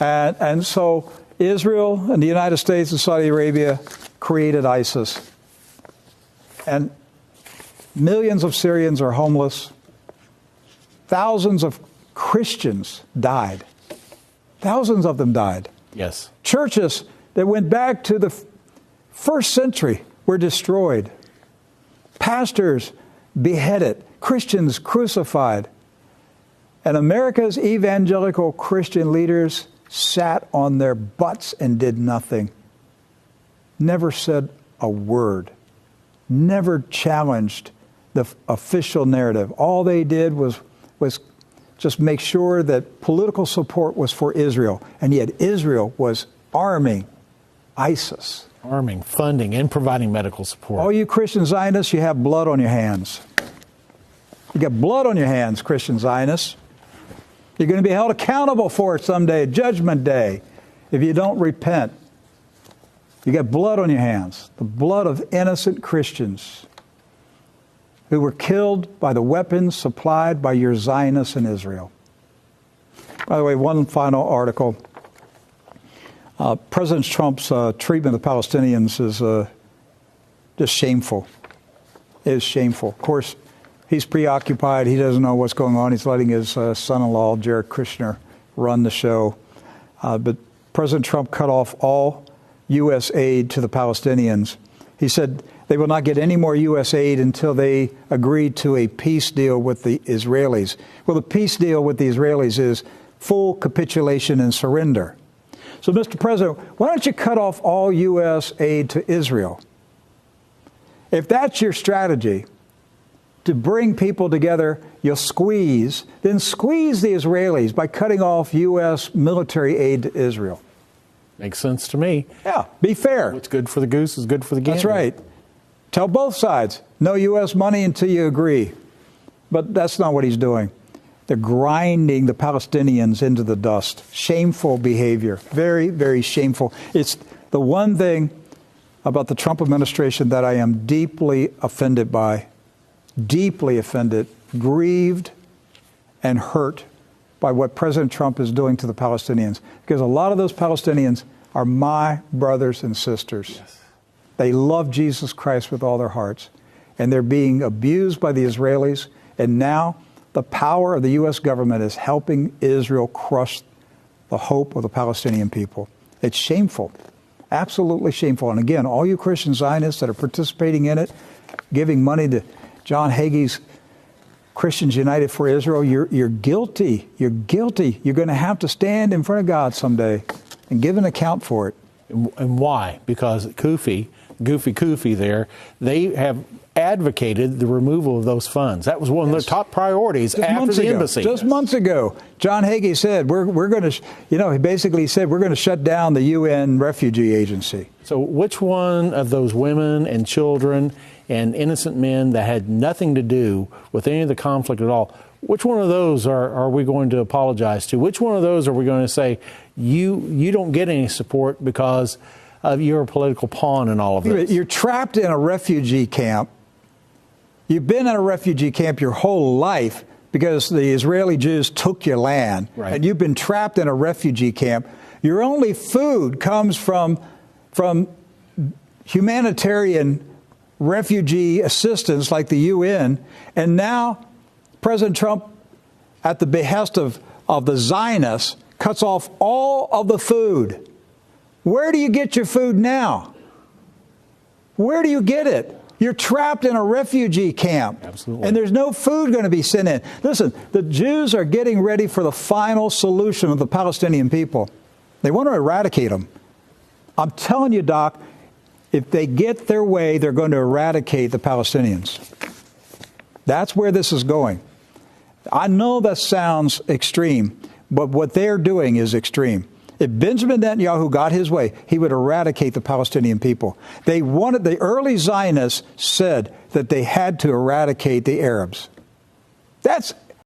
And so Israel and the United States and Saudi Arabia created ISIS. And millions of Syrians are homeless. Thousands of Christians died. Thousands of them died. Yes. Churches that went back to the first century were destroyed. Pastors beheaded. Christians crucified. And America's evangelical Christian leaders sat on their butts and did nothing. Never said a word. Never challenged the official narrative. All they did was just make sure that political support was for Israel. And yet Israel was arming ISIS. Arming, funding, and providing medical support. All you Christian Zionists, you have blood on your hands. You got blood on your hands, Christian Zionists. You're going to be held accountable for it someday, Judgment Day, if you don't repent. You got blood on your hands, the blood of innocent Christians who were killed by the weapons supplied by your Zionists in Israel. By the way, one final article. President Trump's treatment of Palestinians is just shameful. It is shameful. Of course, he's preoccupied. He doesn't know what's going on. He's letting his son-in-law, Jared Kushner, run the show. But President Trump cut off all U.S. aid to the Palestinians. He said they will not get any more U.S. aid until they agree to a peace deal with the Israelis. Well, the peace deal with the Israelis is full capitulation and surrender. So, Mr. President, why don't you cut off all U.S. aid to Israel? If that's your strategy, to bring people together, you'll squeeze the Israelis by cutting off U.S. military aid to Israel. Makes sense to me. Yeah, be fair. What's good for the goose is good for the gander. That's right. Tell both sides, no U.S. money until you agree. But that's not what he's doing. They're grinding the Palestinians into the dust. Shameful behavior. Very, very shameful. It's the one thing about the Trump administration that I am deeply offended by. Deeply offended, grieved, and hurt by what President Trump is doing to the Palestinians. Because a lot of those Palestinians are my brothers and sisters. Yes. They love Jesus Christ with all their hearts. And they're being abused by the Israelis. And now the power of the U.S. government is helping Israel crush the hope of the Palestinian people. It's shameful. Absolutely shameful. And again, all you Christian Zionists that are participating in it, giving money to John Hagee's Christians United for Israel, you're guilty. You're guilty. You're going to have to stand in front of God someday and give an account for it. And why? Because Goofy there, they have advocated the removal of those funds. That was one of their top priorities after the embassy. Just months ago, John Hagee said, we're going to, he basically said, we're going to shut down the UN Refugee Agency. So which one of those women and children and innocent men that had nothing to do with any of the conflict at all, which one of those are we going to apologize to? Which one of those are we going to say, you don't get any support because of your political pawn in all of this? You're trapped in a refugee camp. You've been in a refugee camp your whole life because the Israeli Jews took your land. Right. And you've been trapped in a refugee camp. Your only food comes from humanitarian refugee assistance like the UN. And now President Trump, at the behest of the Zionists, cuts off all of the food. Where do you get your food now? Where do you get it? You're trapped in a refugee camp. Absolutely. And there's no food going to be sent in. Listen, the Jews are getting ready for the final solution of the Palestinian people. They want to eradicate them. I'm telling you, Doc, if they get their way, they're going to eradicate the Palestinians. That's where this is going. I know that sounds extreme, but what they're doing is extreme. If Benjamin Netanyahu got his way, he would eradicate the Palestinian people. The early Zionists said that they had to eradicate the Arabs. That's